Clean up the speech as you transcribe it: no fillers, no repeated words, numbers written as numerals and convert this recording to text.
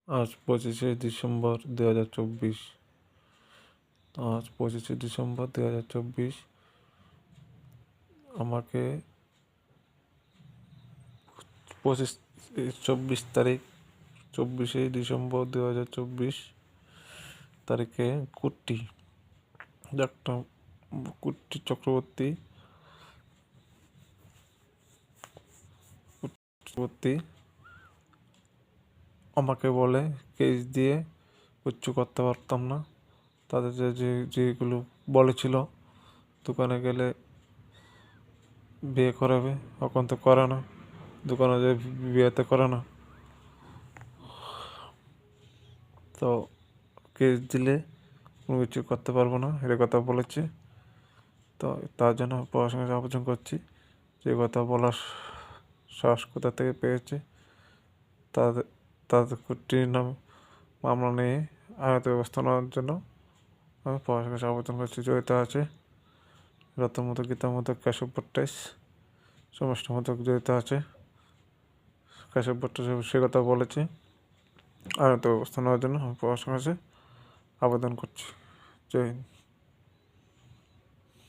আজ 25শে ডিসেম্বর 2024। আজ 25শে ডিসেম্বর 2024 আমাকে 24 তারিখ 24শে ডিসেম্বর 2024 তারিখে ডাক্তার কুট্টি চক্রবর্তী আমাকে বলে কেস দিয়ে কিচ্ছু করতে পারতাম না। তাদের যেগুলো বলেছিল দোকানে গেলে বিয়ে করাবে, এখন তো করে না। দোকানে যে বিয়েতে করে না, তো কেস দিলে কোনো কিছু করতে পারবো না, এর কথা বলেছে। তো তার জন্য প্রশাসনকে আবেদন করছি, যে কথা বলার সাহস কোথা থেকে পেয়েছে। তাদের তাদের কুটির নাম মামলা নিয়ে আইনত ব্যবস্থা নেওয়ার জন্য আমি প্রশাসনের কাছে আবেদন করছি। জড়িত আছে রতন মোদক, গীতা মোদক, কেশব ভট্টাইশ, সমষ্টি মোদক জড়িত আছে। কেশব ভট্টাইশ সে কথা বলেছে। আইনত ব্যবস্থা নেওয়ার জন্য আমি প্রশাসনের কাছে আবেদন করছি। জয় হিন্দ।